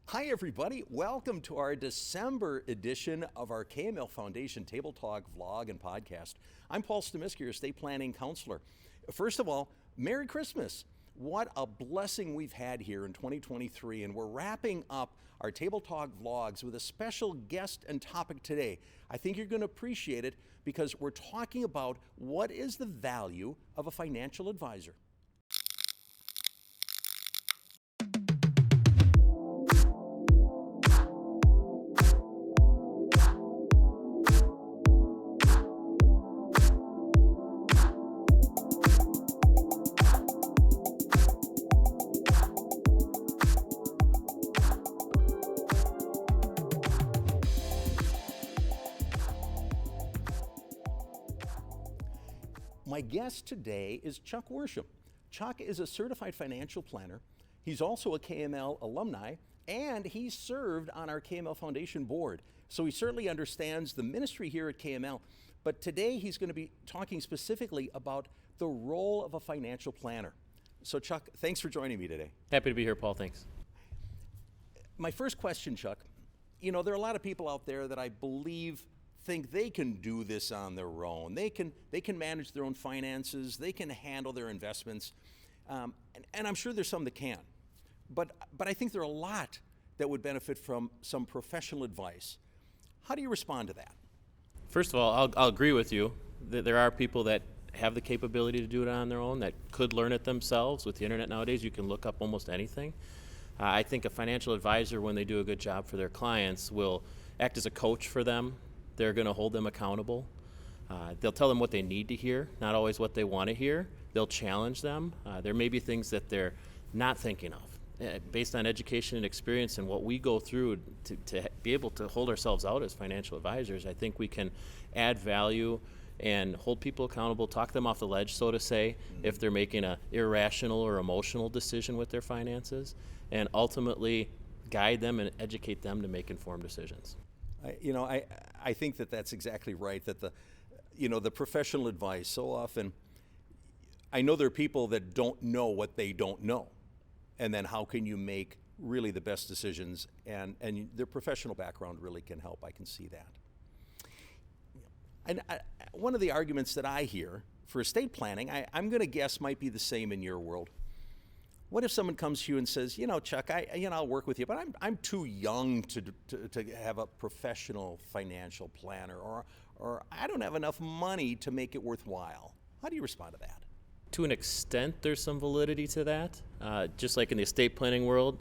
Hi, everybody. Welcome to our December edition of our KML Foundation Table Talk vlog and podcast. I'm Paul Stamiski, your estate planning counselor. First of all, Merry Christmas. What a blessing we've had here in 2023, and we're wrapping up our Table Talk vlogs with a special guest and topic today. I think you're going to appreciate it because we're talking about what is the value of a financial advisor. My guest today is Chuck Worsham. Chuck is a certified financial planner. He's also a KML alumni, and he served on our KML Foundation board. So he certainly understands the ministry here at KML. But today he's going to be talking specifically about the role of a financial planner. So Chuck, thanks for joining me today. Happy to be here, Paul. Thanks. My first question, Chuck, there are a lot of people out there that I believe think they can do this on their own. They can manage their own finances. They can handle their investments, and I'm sure there's some that can. But I think there are a lot that would benefit from some professional advice. How do you respond to that? First of all, I'll agree with you that there are people that have the capability to do it on their own, that could learn it themselves. With the internet nowadays, you can look up almost anything. I think a financial advisor, when they do a good job for their clients, will act as a coach for them. They're going to hold them accountable. They'll tell them what they need to hear, not always what they want to hear. They'll challenge them. There may be things that they're not thinking of. Based on education and experience and what we go through to be able to hold ourselves out as financial advisors, I think we can add value and hold people accountable, talk them off the ledge, so to say, if they're making an irrational or emotional decision with their finances, and ultimately guide them and educate them to make informed decisions. I think that's exactly right, that the professional advice, so often, I know there are people that don't know what they don't know. And then how can you make really the best decisions? And their professional background really can help. I can see that. And one of the arguments that I hear for estate planning, I'm going to guess might be the same in your world. What if someone comes to you and says, Chuck, I'll work with you, but I'm too young to have a professional financial planner, or I don't have enough money to make it worthwhile. How do you respond to that? To an extent, there's some validity to that. Just like in the estate planning world,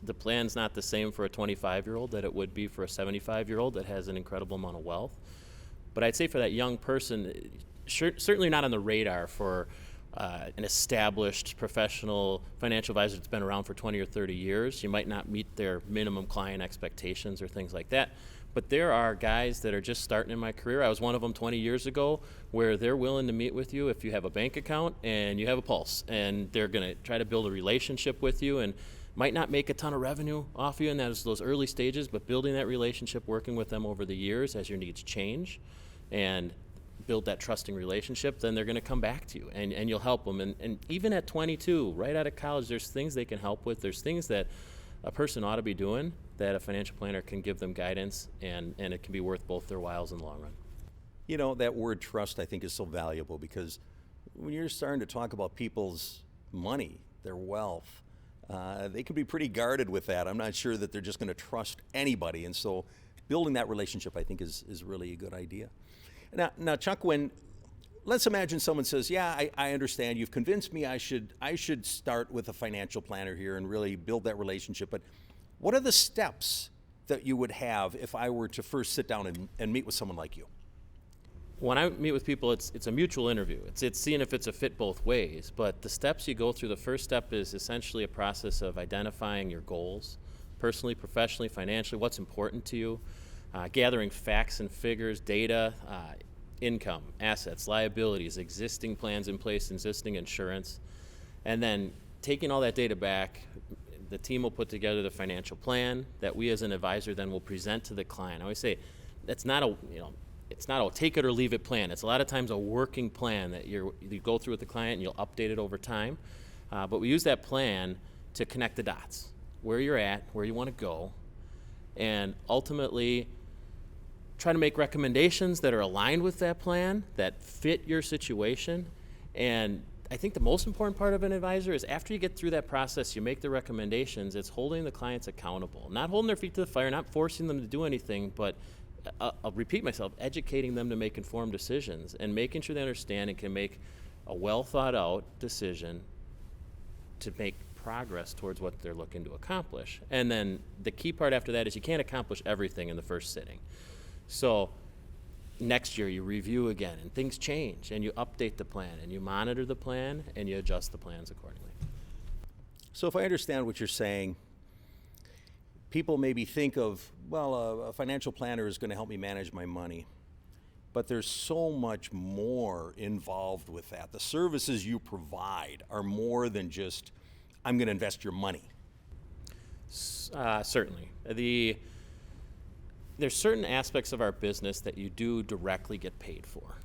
the plan's not the same for a 25-year-old that it would be for a 75-year-old that has an incredible amount of wealth. But I'd say for that young person, certainly not on the radar for an established professional financial advisor that's been around for 20 or 30 years. You might not meet their minimum client expectations or things like that. But there are guys that are just starting in my career. I was one of them 20 years ago, where they're willing to meet with you if you have a bank account and you have a pulse. And they're going to try to build a relationship with you and might not make a ton of revenue off you in those early stages, but building that relationship, working with them over the years as your needs change and build that trusting relationship, then they're going to come back to you and you'll help them. And even at 22, right out of college, there's things they can help with. There's things that a person ought to be doing that a financial planner can give them guidance, and it can be worth both their whiles in the long run. That word trust, I think, is so valuable, because when you're starting to talk about people's money, their wealth, they can be pretty guarded with that. I'm not sure that they're just going to trust anybody. And so building that relationship, I think, is really a good idea. Now, Chuck, let's imagine someone says, yeah, I understand. You've convinced me I should start with a financial planner here and really build that relationship. But what are the steps that you would have if I were to first sit down and meet with someone like you? When I meet with people, it's a mutual interview. It's seeing if it's a fit both ways. But the steps you go through, the first step is essentially a process of identifying your goals, personally, professionally, financially, what's important to you, gathering facts and figures, data, income, assets, liabilities, existing plans in place, existing insurance, and then taking all that data back. The team will put together the financial plan that we as an advisor then will present to the client. I always say that's not it's not a take it or leave it plan. It's a lot of times a working plan that you go through with the client and you'll update it over time. But we use that plan to connect the dots. where you're at, where you want to go, and ultimately try to make recommendations that are aligned with that plan, that fit your situation. And I think the most important part of an advisor is after you get through that process, you make the recommendations, it's holding the clients accountable. Not holding their feet to the fire, not forcing them to do anything, but I'll repeat myself, educating them to make informed decisions and making sure they understand and can make a well thought out decision to make progress towards what they're looking to accomplish. And then the key part after that is you can't accomplish everything in the first sitting. So next year you review again and things change and you update the plan and you monitor the plan and you adjust the plans accordingly. So if I understand what you're saying, people maybe think of, well, a financial planner is going to help me manage my money. But there's so much more involved with that. The services you provide are more than just, I'm going to invest your money. Certainly. There's certain aspects of our business that you do directly get paid for.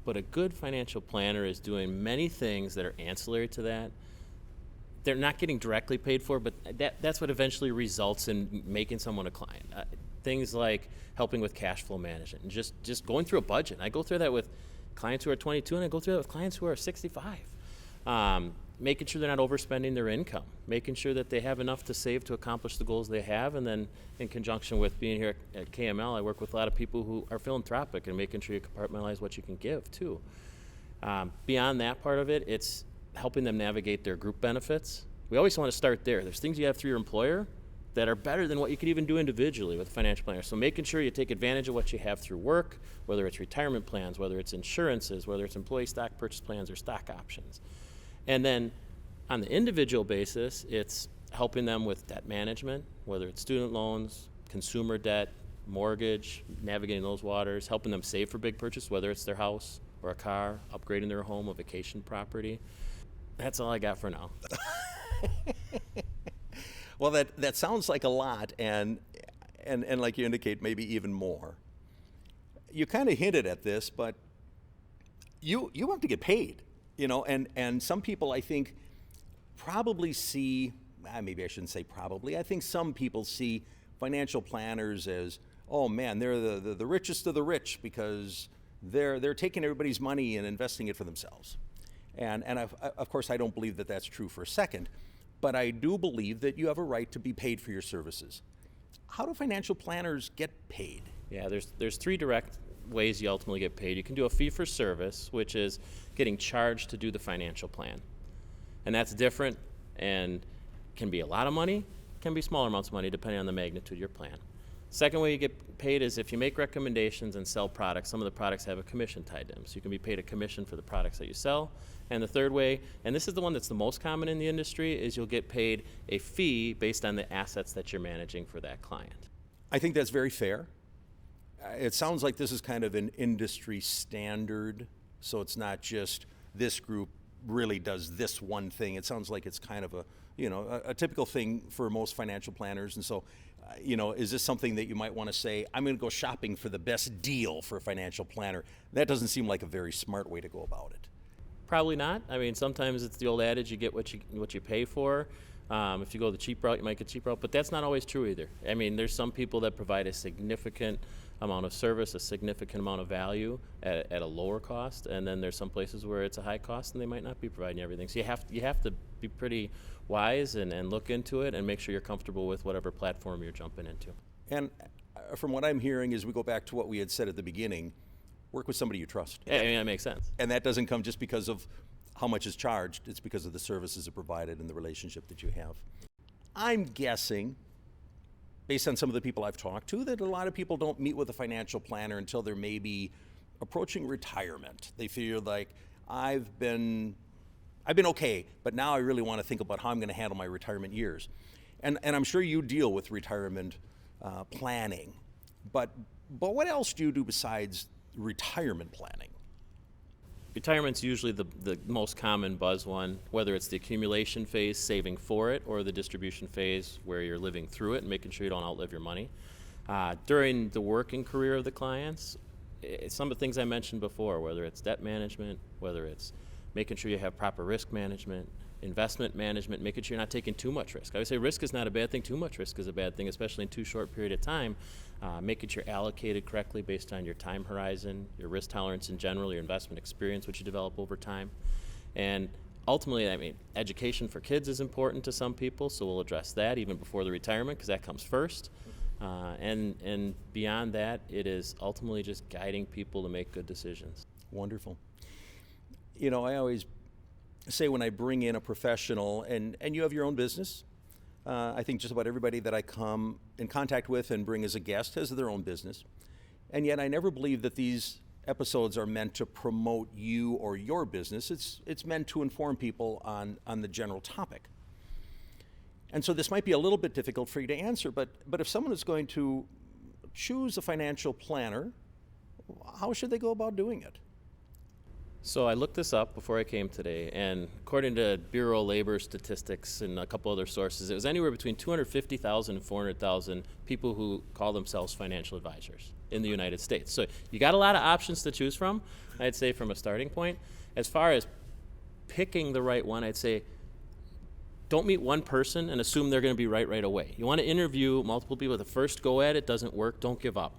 But a good financial planner is doing many things that are ancillary to that. They're not getting directly paid for, but that's what eventually results in making someone a client. Things like helping with cash flow management and just going through a budget. I go through that with clients who are 22 and I go through that with clients who are 65. Making sure they're not overspending their income, making sure that they have enough to save to accomplish the goals they have, and then in conjunction with being here at KML, I work with a lot of people who are philanthropic and making sure you compartmentalize what you can give too. Beyond that part of it, it's helping them navigate their group benefits. We always want to start there. There's things you have through your employer that are better than what you could even do individually with a financial planner. So making sure you take advantage of what you have through work, whether it's retirement plans, whether it's insurances, whether it's employee stock purchase plans or stock options. And then on the individual basis, it's helping them with debt management, whether it's student loans, consumer debt, mortgage, navigating those waters, helping them save for big purchase, whether it's their house or a car, upgrading their home, a vacation property. That's all I got for now. Well, that sounds like a lot, and like you indicate, maybe even more. You kind of hinted at this, but you have to get paid, and some people, I think, probably see, maybe I shouldn't say probably, I think some people see financial planners as, oh man, they're the richest of the rich because they're taking everybody's money and investing it for themselves. And of course, I don't believe that that's true for a second, but I do believe that you have a right to be paid for your services. How do financial planners get paid? Yeah, there's three direct ways you ultimately get paid. You can do a fee for service, which is getting charged to do the financial plan. And that's different and can be a lot of money, can be smaller amounts of money depending on the magnitude of your plan. Second way you get paid is if you make recommendations and sell products. Some of the products have a commission tied to them, so you can be paid a commission for the products that you sell. And the third way, and this is the one that's the most common in the industry, is you'll get paid a fee based on the assets that you're managing for that client. I think that's very fair. It sounds like this is kind of an industry standard, so it's not just this group really does this one thing. It sounds like it's kind of a typical thing for most financial planners. And so, is this something that you might want to say, I'm going to go shopping for the best deal for a financial planner? That doesn't seem like a very smart way to go about it. Probably not. I mean, sometimes it's the old adage, you get what you pay for. If you go the cheap route, you might get cheap route, but that's not always true either. I mean, there's some people that provide a significant amount of service, a significant amount of value at a lower cost, and then there's some places where it's a high cost and they might not be providing everything. So you have to be pretty wise and look into it and make sure you're comfortable with whatever platform you're jumping into. And from what I'm hearing, as we go back to what we had said at the beginning, work with somebody you trust. Yeah, I mean, that makes sense. And that doesn't come just because of how much is charged. It's because of the services that are provided and the relationship that you have. I'm guessing, based on some of the people I've talked to, that a lot of people don't meet with a financial planner until they're maybe approaching retirement. They feel like, I've been okay, but now I really want to think about how I'm going to handle my retirement years. And I'm sure you deal with retirement planning, but what else do you do besides retirement planning? Retirement's usually the most common buzz one, whether it's the accumulation phase, saving for it, or the distribution phase where you're living through it and making sure you don't outlive your money. During the working career of the clients, some of the things I mentioned before, whether it's debt management, whether it's making sure you have proper risk management, investment management, making sure you're not taking too much risk. I would say risk is not a bad thing. Too much risk is a bad thing, especially in too short period of time. Making sure you're allocated correctly based on your time horizon, your risk tolerance in general, your investment experience, which you develop over time. And ultimately, I mean, education for kids is important to some people, so we'll address that even before the retirement because that comes first. And beyond that, it is ultimately just guiding people to make good decisions. Wonderful. You know, I always say when I bring in a professional, and you have your own business, I think just about everybody that I come in contact with and bring as a guest has their own business. And yet I never believe that these episodes are meant to promote you or your business. It's meant to inform people on the general topic. And so this might be a little bit difficult for you to answer, but if someone is going to choose a financial planner, how should they go about doing it? So I looked this up before I came today, and according to Bureau of Labor Statistics and a couple other sources, it was anywhere between 250,000 and 400,000 people who call themselves financial advisors in the United States. So you got a lot of options to choose from, I'd say, from a starting point. As far as picking the right one, I'd say don't meet one person and assume they're going to be right away. You want to interview multiple people. The first go at it doesn't work, don't give up.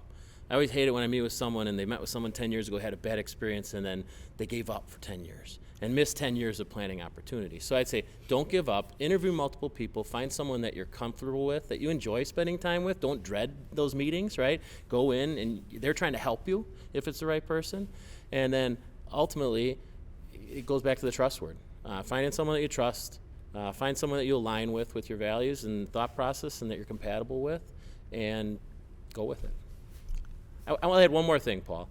I always hate it when I meet with someone and they met with someone 10 years ago, had a bad experience, and then they gave up for 10 years and missed 10 years of planning opportunities. So I'd say don't give up, interview multiple people, find someone that you're comfortable with, that you enjoy spending time with. Don't dread those meetings, right? Go in and they're trying to help you if it's the right person. And then ultimately, it goes back to the trust word. Finding someone that you trust, find someone that you align with your values and thought process and that you're compatible with, and go with it. I want to add one more thing, Paul.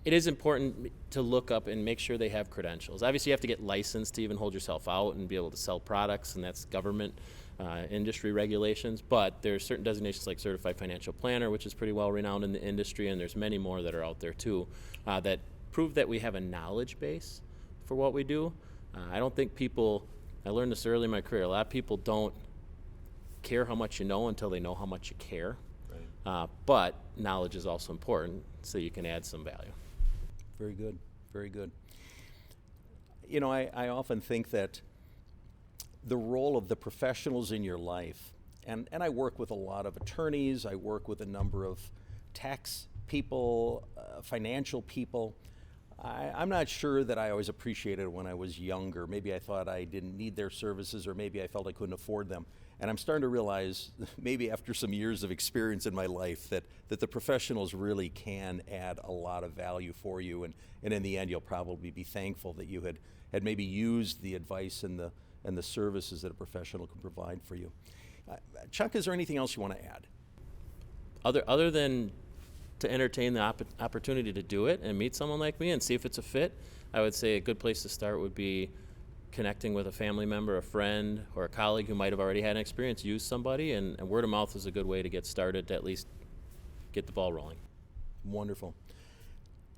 It is important to look up and make sure they have credentials. Obviously, you have to get licensed to even hold yourself out and be able to sell products, and that's government industry regulations. But there's certain designations like Certified Financial Planner, which is pretty well renowned in the industry, and there's many more that are out there too that prove that we have a knowledge base for what we do. I don't think people, I learned this early in my career, a lot of people don't care how much you know until they know how much you care. But knowledge is also important so you can add some value. Very good, very good. You know, I often think that the role of the professionals in your life, and I work with a lot of attorneys, I work with a number of tax people, financial people. I'm not sure that I always appreciated it when I was younger. Maybe I thought I didn't need their services, or maybe I felt I couldn't afford them. And I'm starting to realize, maybe after some years of experience in my life, that the professionals really can add a lot of value for you. And in the end, you'll probably be thankful that you had maybe used the advice and the services that a professional can provide for you. Chuck, is there anything else you want to add? Other than to entertain the opportunity to do it and meet someone like me and see if it's a fit, I would say a good place to start would be connecting with a family member, a friend, or a colleague who might have already had an experience, use somebody, and word of mouth is a good way to get started, to at least get the ball rolling. Wonderful.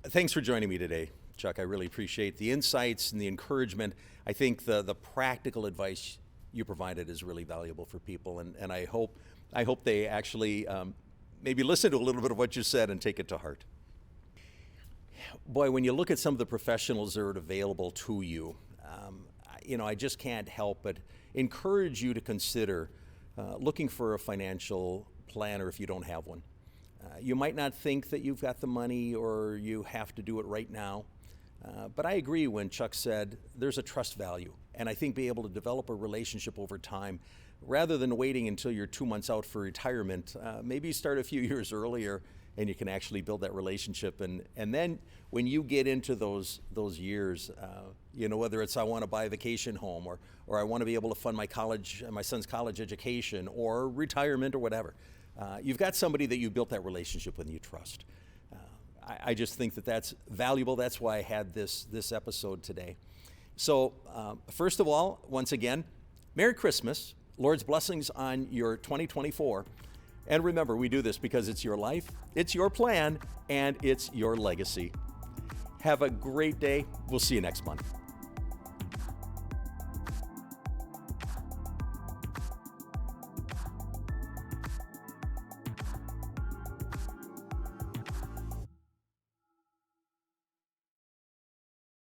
Thanks for joining me today, Chuck. I really appreciate the insights and the encouragement. I think the practical advice you provided is really valuable for people, and I hope they actually maybe listen to a little bit of what you said and take it to heart. Boy, when you look at some of the professionals that are available to you, I just can't help but encourage you to consider looking for a financial planner if you don't have one. You might not think that you've got the money or you have to do it right now, but I agree when Chuck said there's a trust value, and I think be able to develop a relationship over time rather than waiting until you're 2 months out for retirement. Maybe start a few years earlier and you can actually build that relationship. And then when you get into those years, whether it's I want to buy a vacation home or I want to be able to fund my son's college education or retirement or whatever, you've got somebody that you built that relationship with and you trust. I just think that that's valuable. That's why I had this episode today. So first of all, once again, Merry Christmas. Lord's blessings on your 2024. And remember, we do this because it's your life, it's your plan, and it's your legacy. Have a great day. We'll see you next month.